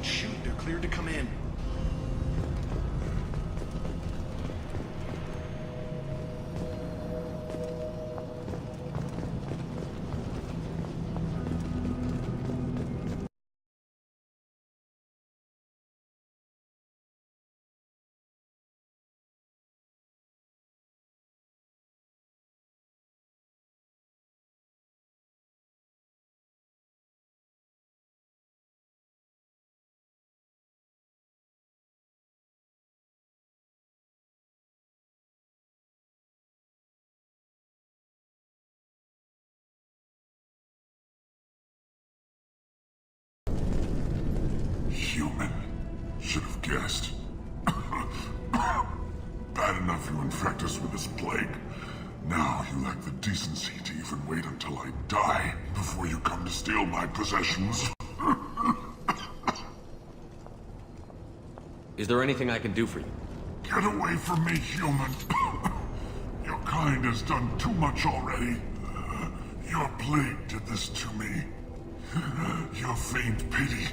Don't shoot, they're cleared to come in. Human. Should have guessed. Bad enough you infect us with this plague. Now you lack the decency to even wait until I die before you come to steal my possessions. Is there anything I can do for you? Get away from me, human. Your kind has done too much already. Your plague did this to me. Your feigned pity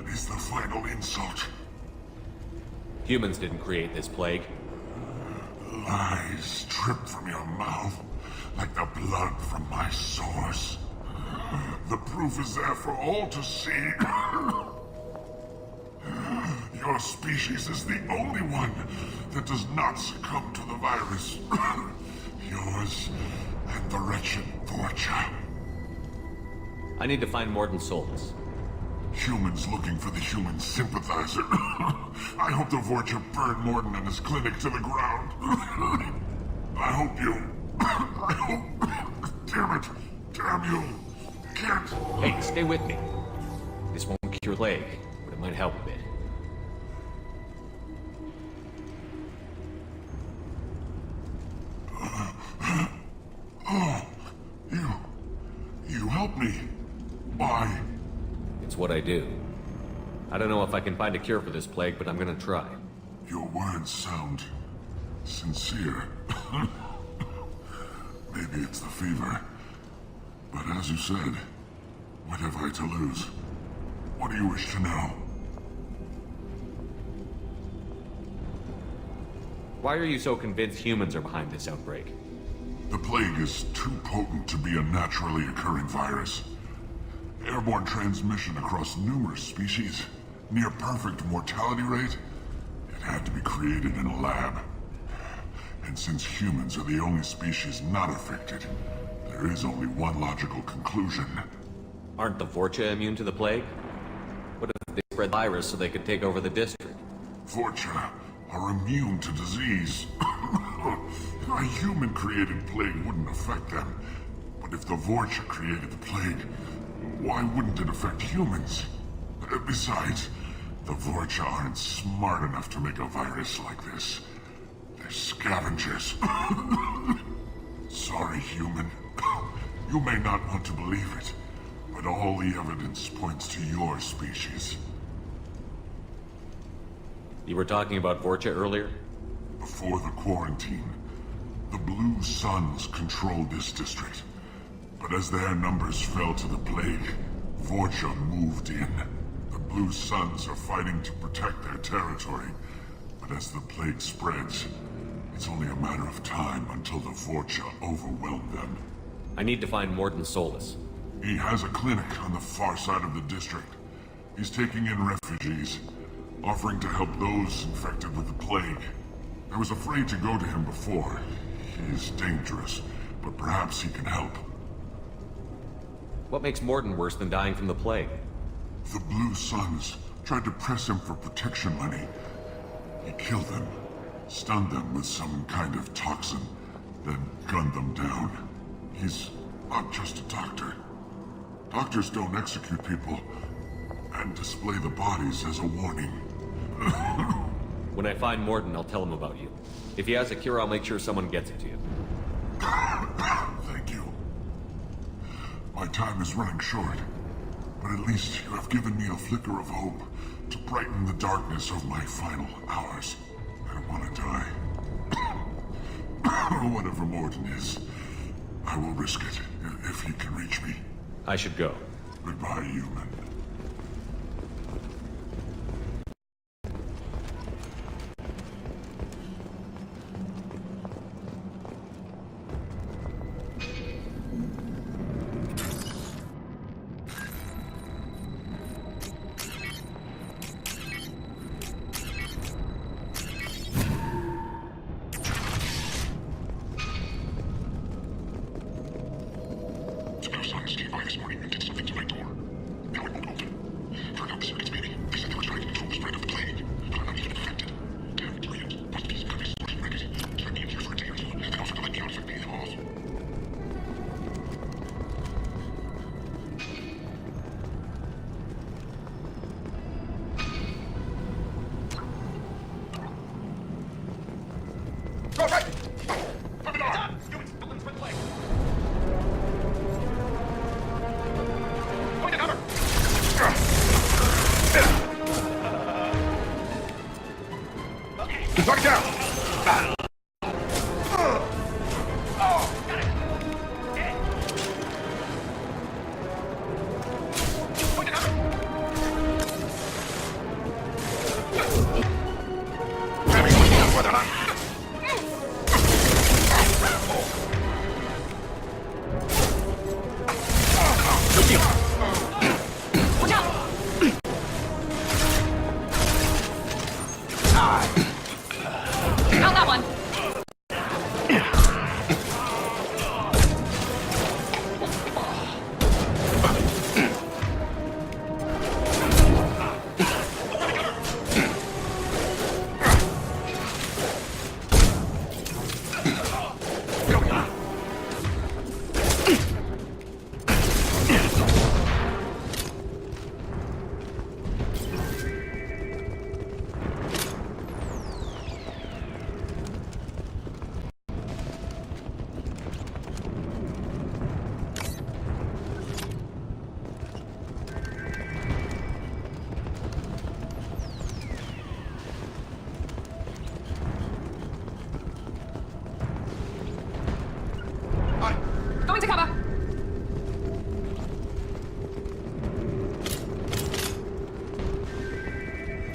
is the final insult. Humans didn't create this plague. Lies drip from your mouth like the blood from my sores. The proof is there for all to see. Your species is the only one that does not succumb to the virus. Yours and the wretched Vorcha. I need to find Mordin Solus. Humans looking for the human sympathizer. I hope the Vorcha burned Mordin and his clinic to the ground. I hope you... I hope... Damn it! Damn you! Can't... Hey, stay with me. This won't cure plague, but it might help a bit. Oh, you helped me. Why? It's what I do. I don't know if I can find a cure for this plague, but I'm gonna try. Your words sound sincere. Maybe it's the fever. But as you said, what have I to lose? What do you wish to know? Why are you so convinced humans are behind this outbreak? The plague is too potent to be a naturally occurring virus. Airborne transmission across numerous species, near perfect mortality rate. It had to be created in a lab. And since humans are the only species not affected, there is only one logical conclusion. Aren't the Vorcha immune to the plague? What if they spread the virus so they could take over the district? Vorcha are immune to disease. A human-created plague wouldn't affect them. But if the Vorcha created the plague, why wouldn't it affect humans? Besides, the Vorcha aren't smart enough to make a virus like this. They're scavengers. Sorry, human. You may not want to believe it, but all the evidence points to your species. You were talking about Vorcha earlier? Before the quarantine, the Blue Suns controlled this district. But as their numbers fell to the plague, Vorcha moved in. The Blue Suns are fighting to protect their territory. But as the plague spreads, it's only a matter of time until the Vorcha overwhelm them. I need to find Mordin Solus. He has a clinic on the far side of the district. He's taking in refugees, offering to help those infected with the plague. I was afraid to go to him before. He is dangerous, but perhaps he can help. What makes Mordin worse than dying from the plague? The Blue Suns tried to press him for protection money. He killed them, stunned them with some kind of toxin, then gunned them down. He's not just a doctor. Doctors don't execute people and display the bodies as a warning. When I find Mordin, I'll tell him about you. If he has a cure, I'll make sure someone gets it to you. Thank you. My time is running short, but at least you have given me a flicker of hope to brighten the darkness of my final hours. I don't want to die. Whatever Mordin is, I will risk it if he can reach me. I should go. Goodbye, human.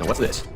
Now what's this?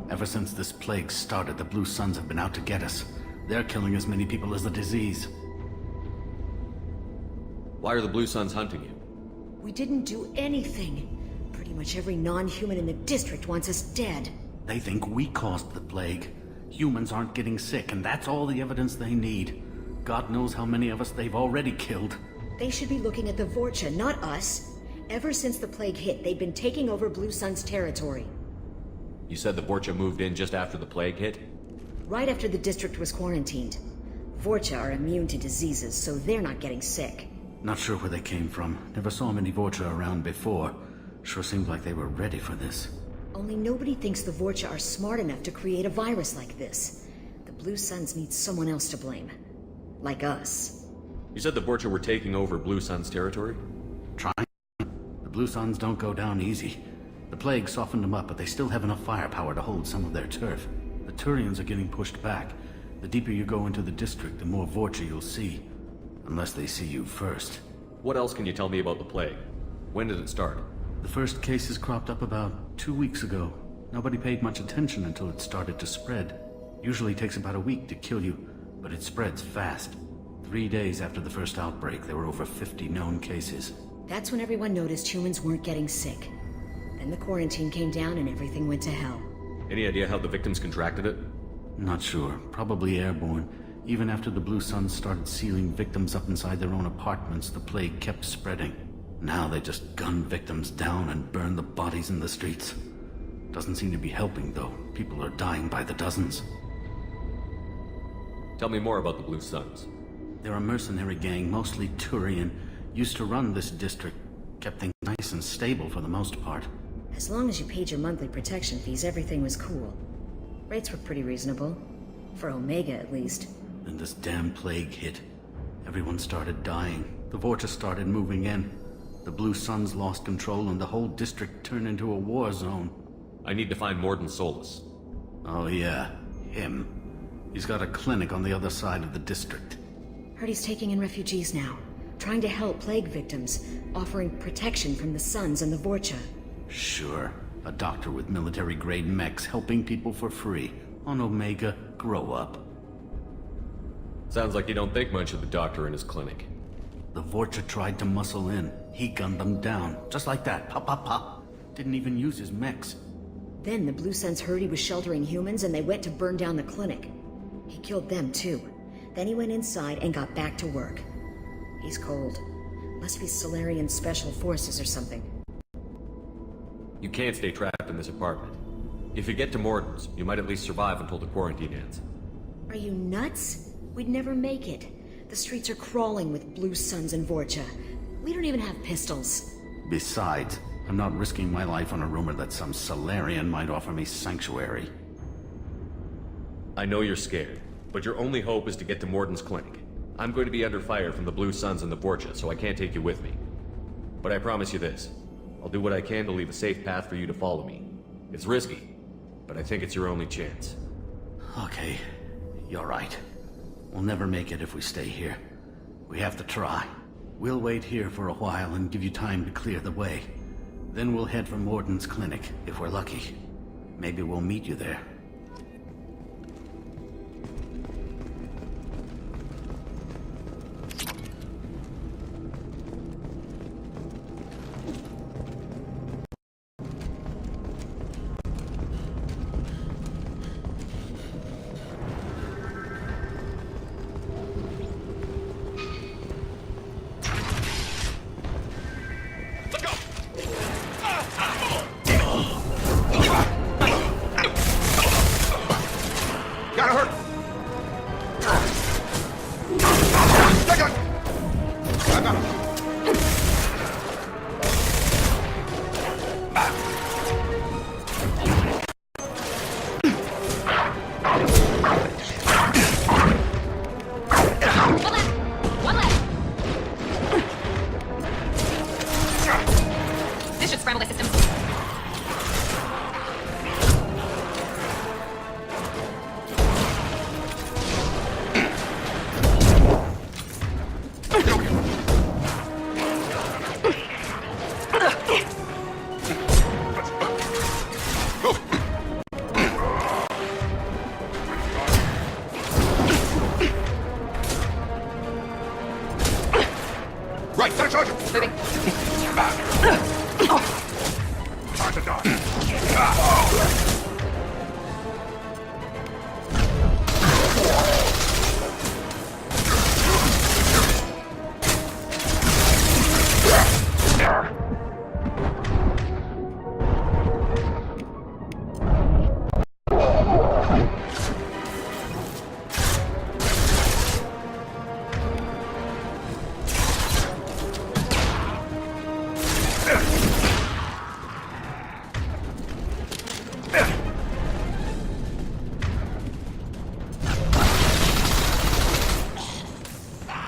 Ever since this plague started, the Blue Suns have been out to get us. They're killing as many people as the disease. Why are the Blue Suns hunting you? We didn't do anything. Pretty much every non-human in the district wants us dead. They think we caused the plague. Humans aren't getting sick, and that's all the evidence they need. God knows how many of us they've already killed. They should be looking at the Vorcha, not us. Ever since the plague hit, they've been taking over Blue Sun's territory. You said the Vorcha moved in just after the plague hit? Right after the district was quarantined. Vorcha are immune to diseases, so they're not getting sick. Not sure where they came from. Never saw many Vorcha around before. Sure seemed like they were ready for this. Only nobody thinks the Vorcha are smart enough to create a virus like this. The Blue Suns need someone else to blame. Like us. You said the Vorcha were taking over Blue Sun's territory? Trying. The Blue Suns don't go down easy. The plague softened them up, but they still have enough firepower to hold some of their turf. The Turians are getting pushed back. The deeper you go into the district, the more Vorcha you'll see. Unless they see you first. What else can you tell me about the plague? When did it start? The first cases cropped up about 2 weeks ago. Nobody paid much attention until it started to spread. Usually takes about a week to kill you, but it spreads fast. 3 days after the first outbreak, there were over 50 known cases. That's when everyone noticed humans weren't getting sick. Then the quarantine came down and everything went to hell. Any idea how the victims contracted it? Not sure. Probably airborne. Even after the Blue Suns started sealing victims up inside their own apartments, the plague kept spreading. Now they just gun victims down and burn the bodies in the streets. Doesn't seem to be helping, though. People are dying by the dozens. Tell me more about the Blue Suns. They're a mercenary gang, mostly Turian. Used to run this district. Kept things nice and stable for the most part. As long as you paid your monthly protection fees, everything was cool. Rates were pretty reasonable. For Omega, at least. Then this damn plague hit. Everyone started dying. The Vorcha started moving in. The Blue Suns lost control and the whole district turned into a war zone. I need to find Mordin Solus. Oh yeah, him. He's got a clinic on the other side of the district. Heard he's taking in refugees now. Trying to help plague victims. Offering protection from the Suns and the Vorcha. Sure. A doctor with military-grade mechs helping people for free. On Omega, grow up. Sounds like you don't think much of the doctor in his clinic. The Vorcha tried to muscle in. He gunned them down. Just like that. Pop, pop, pop. Didn't even use his mechs. Then the Blue Suns heard he was sheltering humans and they went to burn down the clinic. He killed them too. Then he went inside and got back to work. He's cold. Must be Salarian Special Forces or something. You can't stay trapped in this apartment. If you get to Mordin's, you might at least survive until the quarantine ends. Are you nuts? We'd never make it. The streets are crawling with Blue Suns and Vorcha. We don't even have pistols. Besides, I'm not risking my life on a rumor that some Salarian might offer me sanctuary. I know you're scared, but your only hope is to get to Mordin's clinic. I'm going to be under fire from the Blue Suns and the Vorcha, so I can't take you with me. But I promise you this. I'll do what I can to leave a safe path for you to follow me. It's risky, but I think it's your only chance. Okay, you're right. We'll never make it if we stay here. We have to try. We'll wait here for a while and give you time to clear the way. Then we'll head for Mordin's clinic, if we're lucky. Maybe we'll meet you there. should scramble their systems. Right, gotta charge him! Moving. Time to die.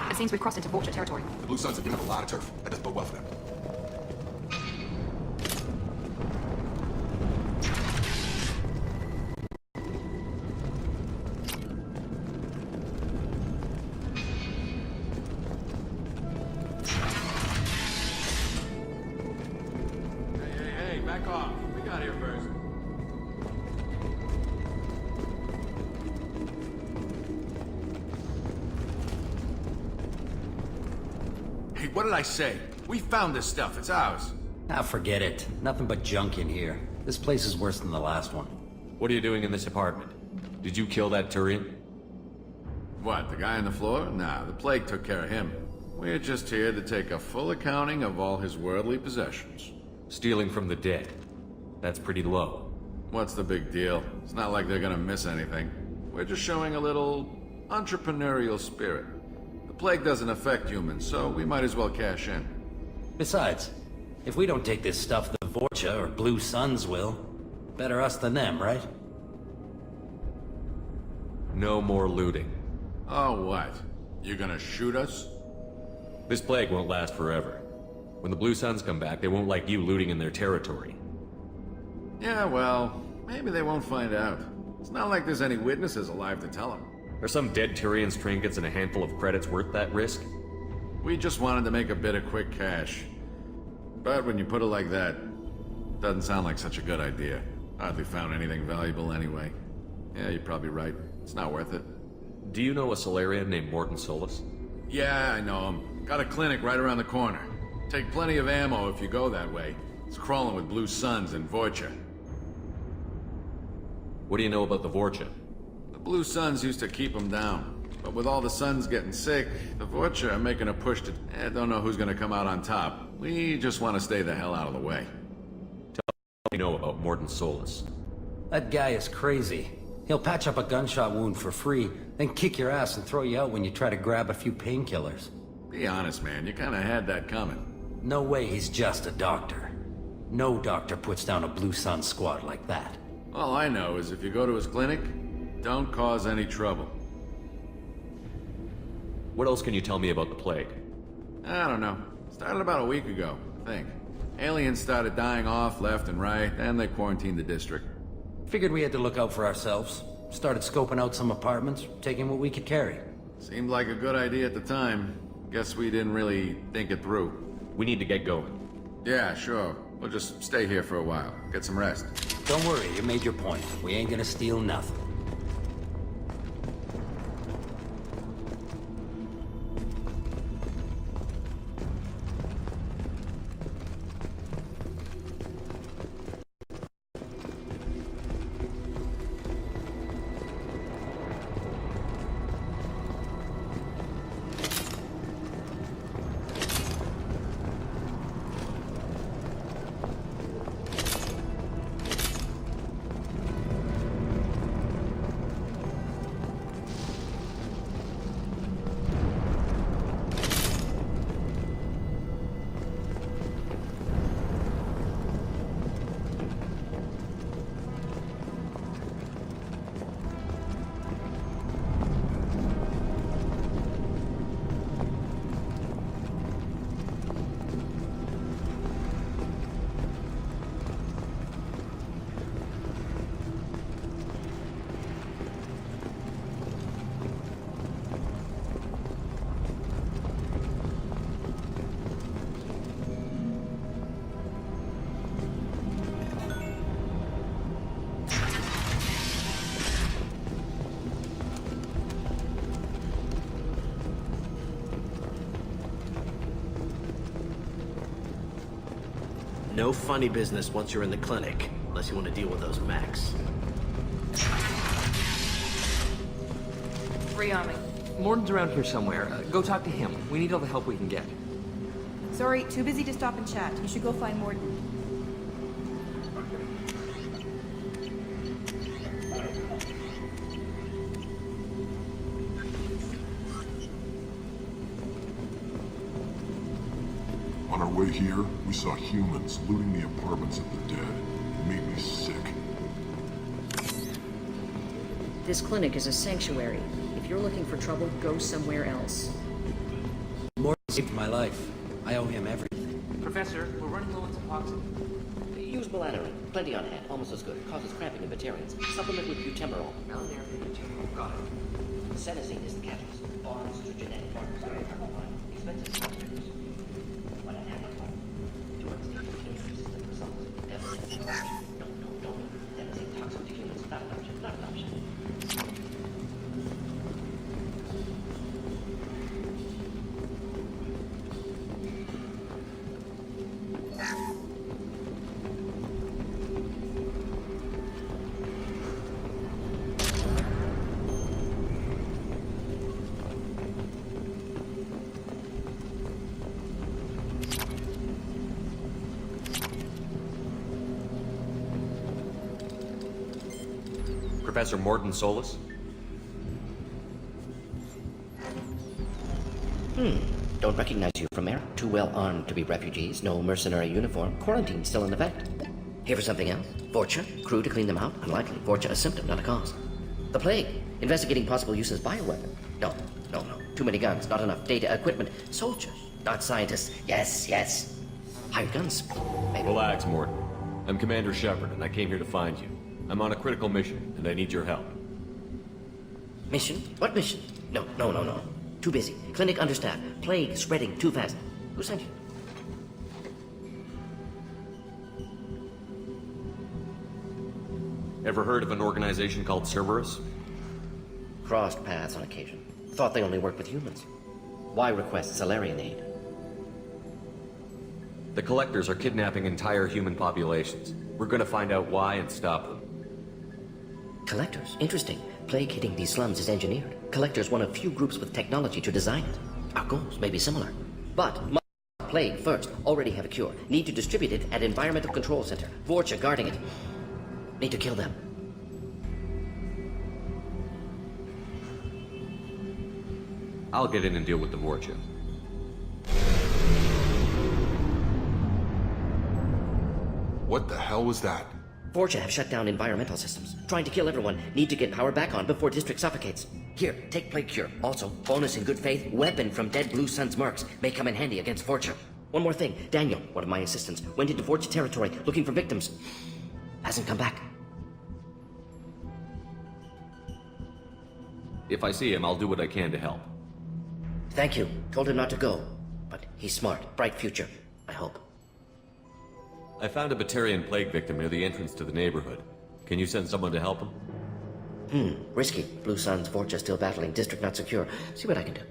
It seems we've crossed into Vulture territory. The Blue Suns have given up a lot of turf. That doesn't bode well for them. Hey, back off. We got here first. Hey, what did I say? We found this stuff. It's ours. Ah, forget it. Nothing but junk in here. This place is worse than the last one. What are you doing in this apartment? Did you kill that Turian? What, the guy on the floor? Nah, the plague took care of him. We're just here to take a full accounting of all his worldly possessions. Stealing from the dead. That's pretty low. What's the big deal? It's not like they're gonna miss anything. We're just showing a little entrepreneurial spirit. The plague doesn't affect humans, so we might as well cash in. Besides, if we don't take this stuff, the Vorcha or Blue Suns will. Better us than them, right? No more looting. Oh, what? You gonna shoot us? This plague won't last forever. When the Blue Suns come back, they won't like you looting in their territory. Yeah, well, maybe they won't find out. It's not like there's any witnesses alive to tell them. Are some dead Turians' trinkets and a handful of credits worth that risk? We just wanted to make a bit of quick cash. But when you put it like that, doesn't sound like such a good idea. Hardly found anything valuable anyway. Yeah, you're probably right. It's not worth it. Do you know a Salarian named Mordin Solus? Yeah, I know him. Got a clinic right around the corner. Take plenty of ammo if you go that way. It's crawling with Blue Suns and Vorcha. What do you know about the Vorcha? The Blue Suns used to keep them down. But with all the Suns getting sick, the Vorcha are making a push to... don't know who's gonna come out on top. We just want to stay the hell out of the way. What do you know about Mordin Solus? That guy is crazy. He'll patch up a gunshot wound for free, then kick your ass and throw you out when you try to grab a few painkillers. Be honest, man. You kinda had that coming. No way he's just a doctor. No doctor puts down a Blue Sun squad like that. All I know is if you go to his clinic, don't cause any trouble. What else can you tell me about the plague? I don't know. Started about a week ago, I think. Aliens started dying off left and right, and they quarantined the district. Figured we had to look out for ourselves. Started scoping out some apartments, taking what we could carry. Seemed like a good idea at the time. Guess we didn't really think it through. We need to get going. Yeah, sure. We'll just stay here for a while. Get some rest. Don't worry, you made your point. We ain't gonna steal nothing. No funny business once you're in the clinic, unless you want to deal with those mechs. Free on me. Mordin's around here somewhere. Go talk to him. We need all the help we can get. Sorry, too busy to stop and chat. You should go find Mordin. On our way here, we saw humans looting the apartments of the dead. It made me sick. This clinic is a sanctuary. If you're looking for trouble, go somewhere else. Mordin saved my life. I owe him everything. Professor, we're running low on toxin. Use melanorin. Plenty on hand. Almost as good. Causes cramping in Batarians. Supplement with butemerol. Got it. Senescine is the catalyst. Bonds to genetic markers. Expensive substrates. What an amplifier. Drugs need to kill resistant results. Devastating. No. Devastating toxin to humans. Not an option. Not an option. Professor Mordin Solus? Don't recognize you from air. Too well armed to be refugees. No mercenary uniform. Quarantine still in effect. Here for something else? Vorcha? Crew to clean them out? Unlikely. Vorcha a symptom, not a cause. The plague? Investigating possible use as bioweapon? No. Too many guns, not enough data, equipment. Soldiers, not scientists. Yes. Hired guns? Maybe. Relax, Mordin. I'm Commander Shepard, and I came here to find you. I'm on a critical mission, and I need your help. Mission? What mission? No. Too busy. Clinic understaffed. Plague spreading too fast. Who sent you? Ever heard of an organization called Cerberus? Crossed paths on occasion. Thought they only worked with humans. Why request Salarian aid? The Collectors are kidnapping entire human populations. We're gonna find out why and stop them. Collectors? Interesting. Plague hitting these slums is engineered. Collectors one of few groups with technology to design it. Our goals may be similar. But plague first. Already have a cure. Need to distribute it at Environmental Control Center. Vorcha guarding it. Need to kill them. I'll get in and deal with the Vorcha. What the hell was that? Vorcha have shut down environmental systems. Trying to kill everyone. Need to get power back on before district suffocates. Here, take plague cure. Also, bonus in good faith, weapon from dead Blue Sun's mercs. May come in handy against Vorcha. One more thing. Daniel, one of my assistants, went into Vorcha territory looking for victims. Hasn't come back. If I see him, I'll do what I can to help. Thank you. Told him not to go. But he's smart. Bright future. I hope. I found a Batarian plague victim near the entrance to the neighborhood. Can you send someone to help him? Risky. Blue Sun's Vorcha still battling. District not secure. See what I can do.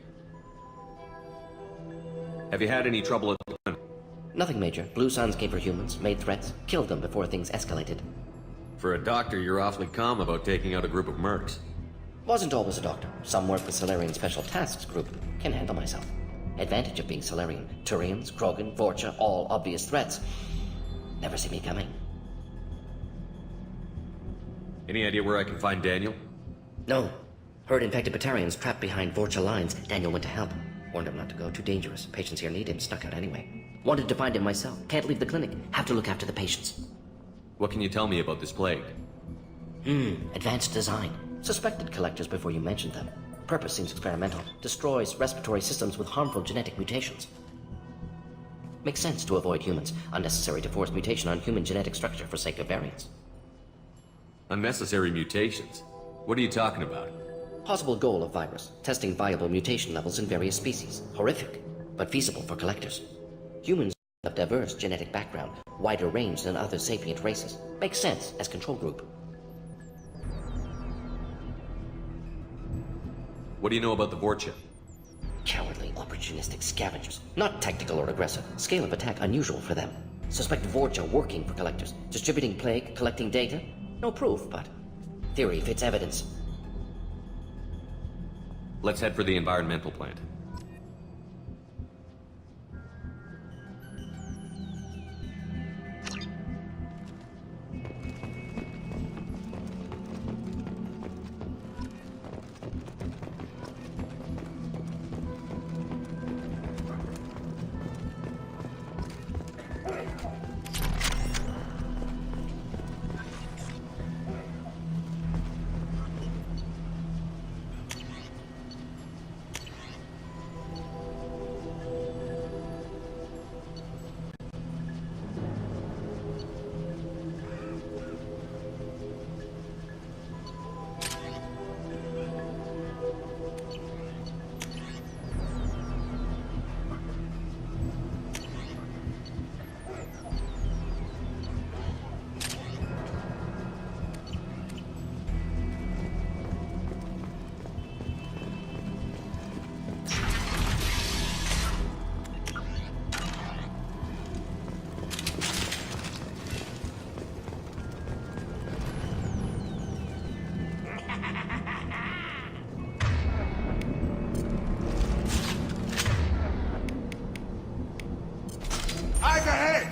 Have you had any trouble at the clinic? Nothing major. Blue Suns came for humans, made threats, killed them before things escalated. For a doctor, you're awfully calm about taking out a group of mercs. Wasn't always a doctor. Some work with Salarian Special Tasks Group. Can handle myself. Advantage of being Salarian. Turians, Krogan, Vorcha, all obvious threats. Never see me coming. Any idea where I can find Daniel? No. Heard infected Batarians trapped behind Vorcha lines. Daniel went to help. Warned him not to go. Too dangerous. Patients here need him. Snuck out anyway. Wanted to find him myself. Can't leave the clinic. Have to look after the patients. What can you tell me about this plague? Advanced design. Suspected collectors before you mentioned them. Purpose seems experimental. Destroys respiratory systems with harmful genetic mutations. Makes sense to avoid humans. Unnecessary to force mutation on human genetic structure for sake of variants. Unnecessary mutations? What are you talking about? Possible goal of virus. Testing viable mutation levels in various species. Horrific, but feasible for collectors. Humans have diverse genetic background, wider range than other sapient races. Makes sense as control group. What do you know about the Vorcha? Cowardly, opportunistic scavengers. Not tactical or aggressive. Scale of attack unusual for them. Suspect Vorcha working for collectors, distributing plague, collecting data. No proof, but theory fits evidence. Let's head for the environmental plant. Eyes ahead!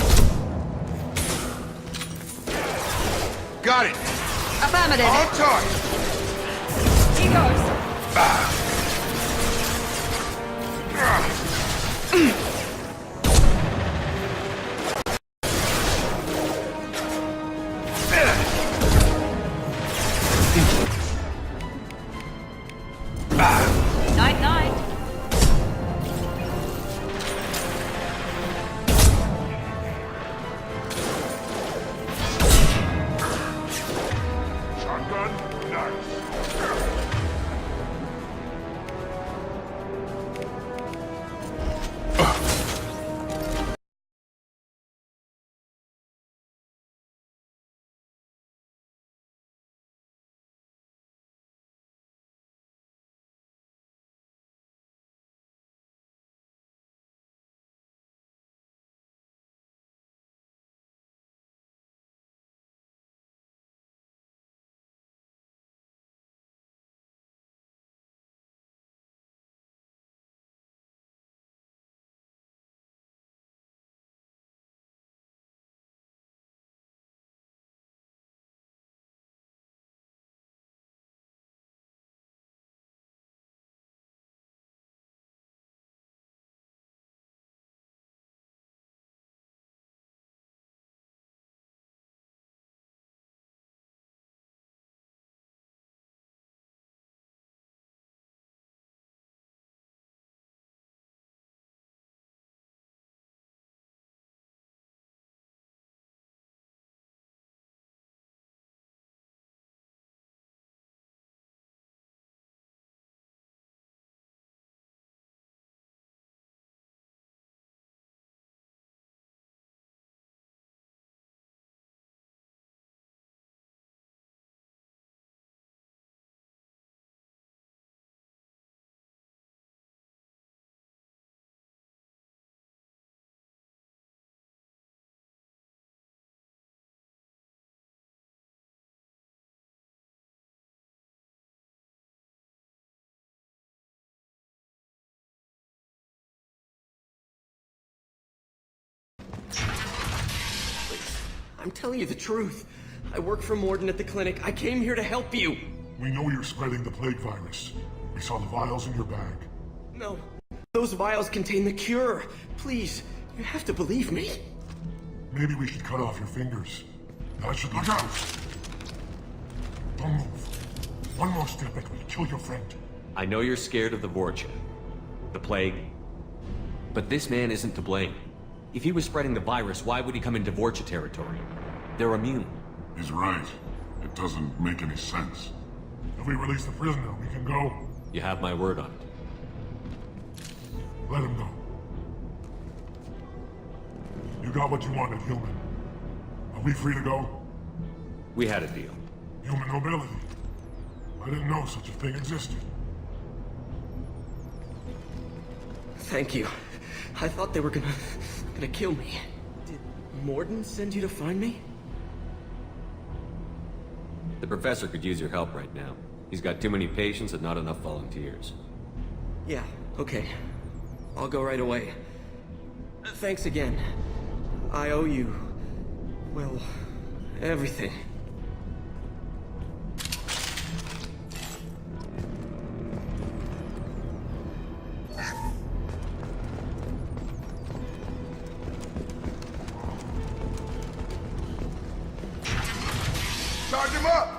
Got it! Affirmative. On target! Here goes. Night, night. Shotgun, nice. I'm telling you the truth. I work for Mordin at the clinic. I came here to help you. We know you're spreading the plague virus. We saw the vials in your bag. No, those vials contain the cure. Please, you have to believe me. Maybe we should cut off your fingers. That should look out! Don't move. One more step and we'll kill your friend. I know you're scared of the Vorcha, the plague, but this man isn't to blame. If he was spreading the virus, why would he come into Vorcha territory? They're immune. He's right. It doesn't make any sense. If we release the prisoner, we can go. You have my word on it. Let him go. You got what you wanted, human. Are we free to go? We had a deal. Human nobility. I didn't know such a thing existed. Thank you. I thought they were gonna kill me. Did Mordin send you to find me? The professor could use your help right now. He's got too many patients and not enough volunteers. Yeah, okay. I'll go right away. Thanks again. I owe you... well, everything. Charge him up!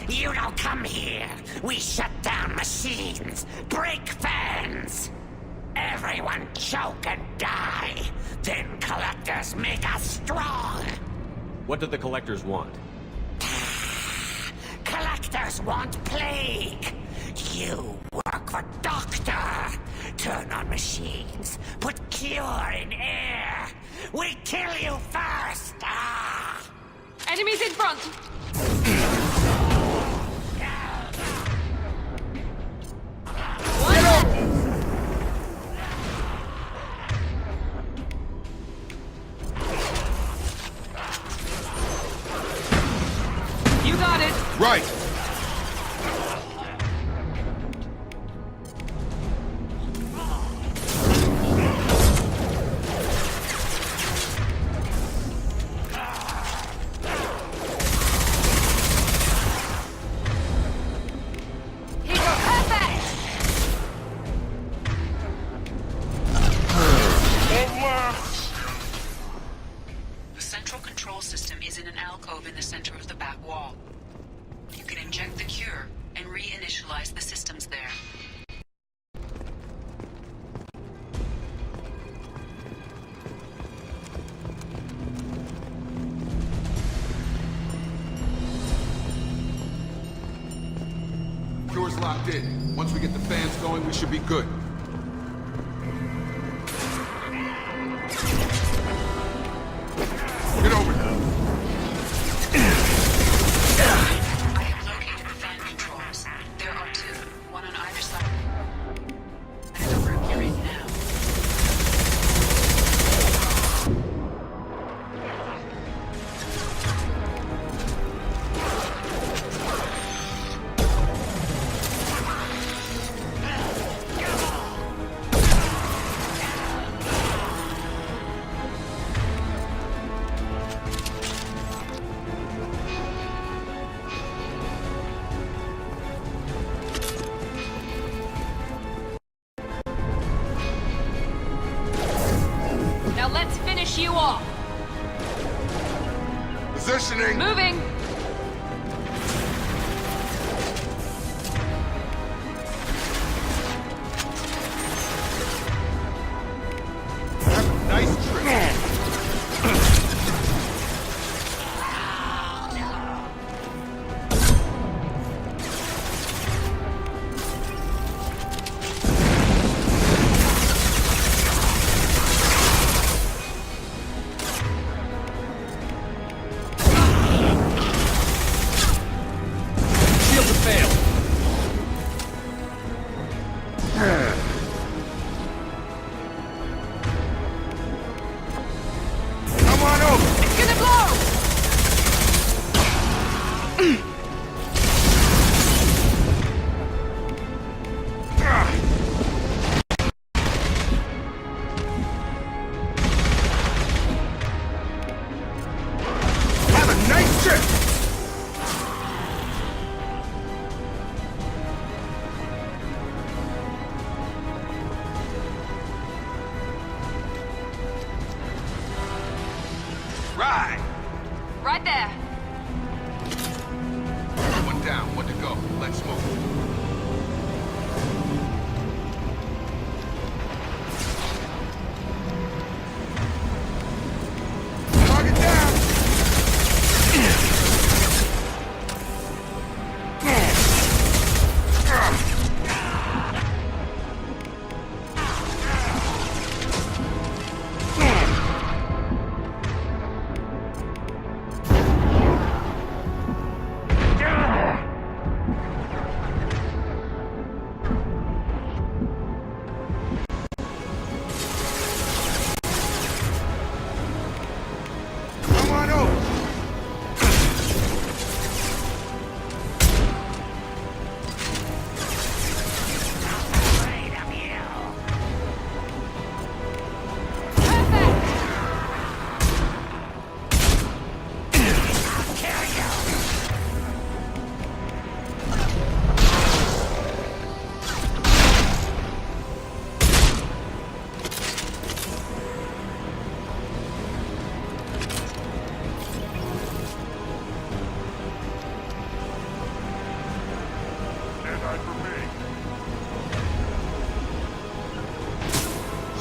You don't come here. We shut down machines, break fans. Everyone choke and die. Then collectors make us strong. What do the collectors want? Collectors want plague. You work for Doctor. Turn on machines. Put cure in air. We kill you first. Enemies in front! You got it! Right! The central control system is in an alcove in the center of the back wall. You can inject the cure and reinitialize the systems there. Cure's locked in. Once we get the fans going, we should be good. Get over here. I have located the fan controls. There are two, one on either side. you off. Positioning! Moving. Nice trick! Right there. One down, one to go. Let's move. Target down!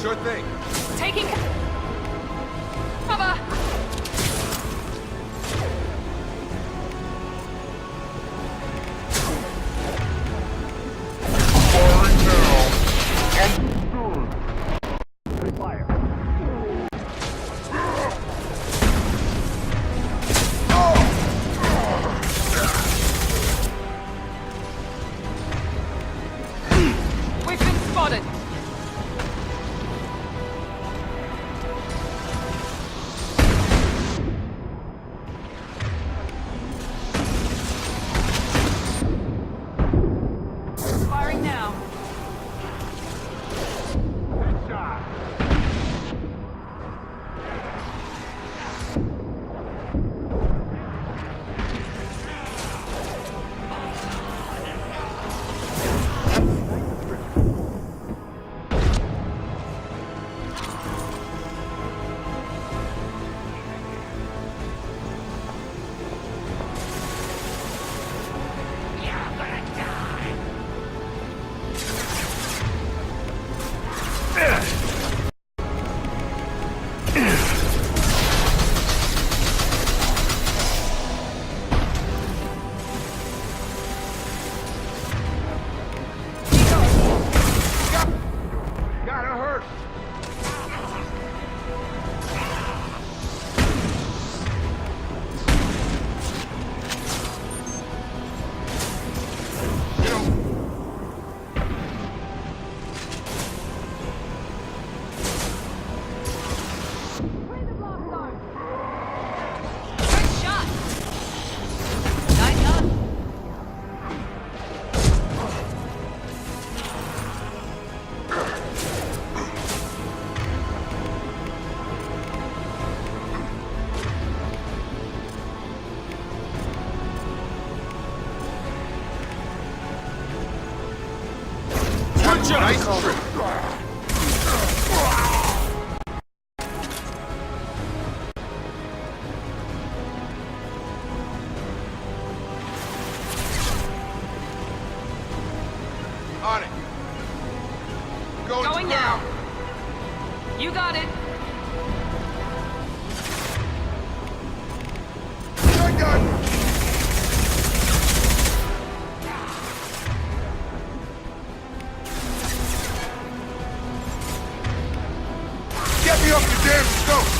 Sure thing. Taking cover. We've been spotted. Firing now. Gotta hurt! Good shot. Nice done. Good job! Nice trick! Going now. You got it. Shotgun! Get me off the damn stove!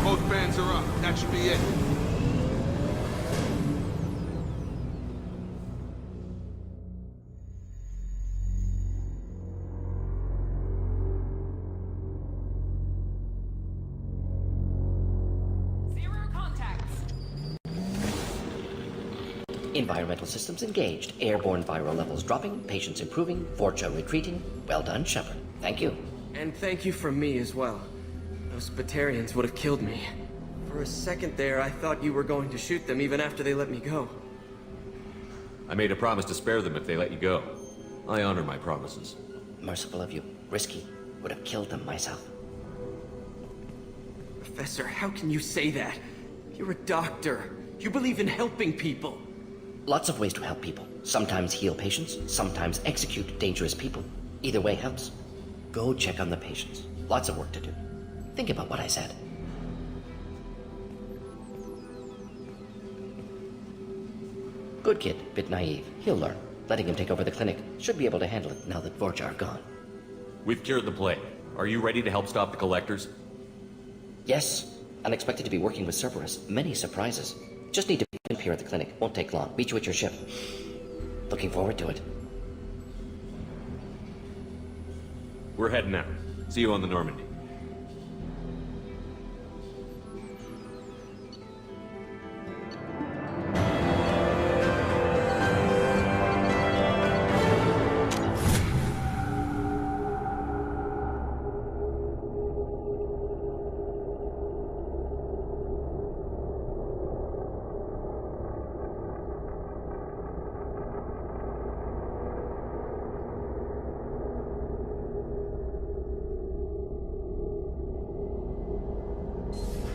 Both fans are up. That should be it. Environmental systems engaged. Airborne viral levels dropping. Patients improving. Vorcha retreating. Well done, Shepard. Thank you. And thank you from me as well. Those Batarians would have killed me. For a second there, I thought you were going to shoot them even after they let me go. I made a promise to spare them if they let you go. I honor my promises. Merciful of you. Risky. Would have killed them myself. Professor, how can you say that? You're a doctor. You believe in helping people. Lots of ways to help people. Sometimes heal patients, sometimes execute dangerous people. Either way helps. Go check on the patients. Lots of work to do. Think about what I said. Good kid, bit naive. He'll learn. Letting him take over the clinic. Should be able to handle it now that Vorcha are gone. We've cured the plague. Are you ready to help stop the collectors? Yes. Unexpected to be working with Cerberus. Many surprises. Just need to be here at the clinic. Won't take long. Meet you at your ship. Looking forward to it. We're heading out. See you on the Normandy.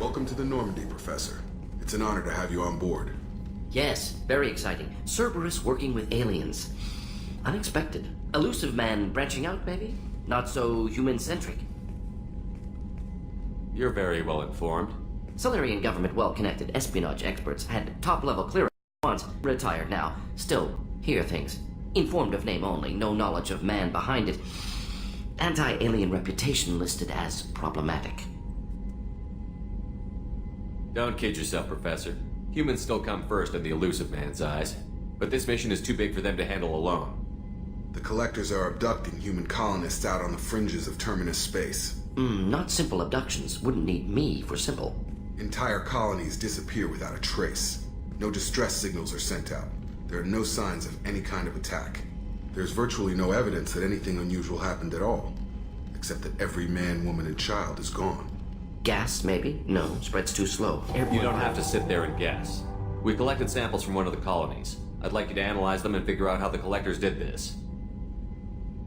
Welcome to the Normandy, Professor. It's an honor to have you on board. Yes, very exciting. Cerberus working with aliens. Unexpected. Elusive man branching out, maybe? Not so human-centric. You're very well informed. Salarian government well-connected espionage experts had top-level clearance once, retired now. Still, hear things. Informed of name only, no knowledge of man behind it. Anti-alien reputation listed as problematic. Don't kid yourself, Professor. Humans still come first in the elusive man's eyes. But this mission is too big for them to handle alone. The Collectors are abducting human colonists out on the fringes of Terminus space. Not simple abductions. Wouldn't need me for simple. Entire colonies disappear without a trace. No distress signals are sent out. There are no signs of any kind of attack. There's virtually no evidence that anything unusual happened at all. Except that every man, woman, and child is gone. Gas, maybe? No, spreads too slow. You don't have to sit there and guess. We collected samples from one of the colonies. I'd like you to analyze them and figure out how the Collectors did this.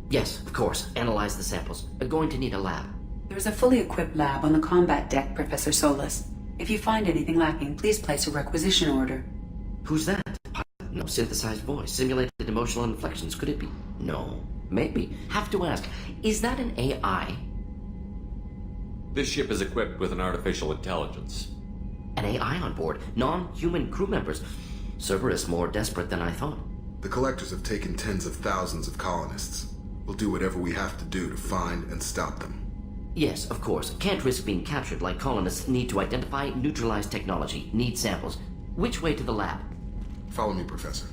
Yes, of course. Analyze the samples. Going to need a lab. There's a fully equipped lab on the combat deck, Professor Solus. If you find anything lacking, please place a requisition order. Who's that? No synthesized voice, simulated emotional inflections. Could it be? No. Maybe. Have to ask. Is that an AI? This ship is equipped with an artificial intelligence. An AI on board? Non-human crew members? Cerberus more desperate than I thought. The Collectors have taken tens of thousands of colonists. We'll do whatever we have to do to find and stop them. Yes, of course. Can't risk being captured like colonists need to identify, neutralize technology, need samples. Which way to the lab? Follow me, Professor.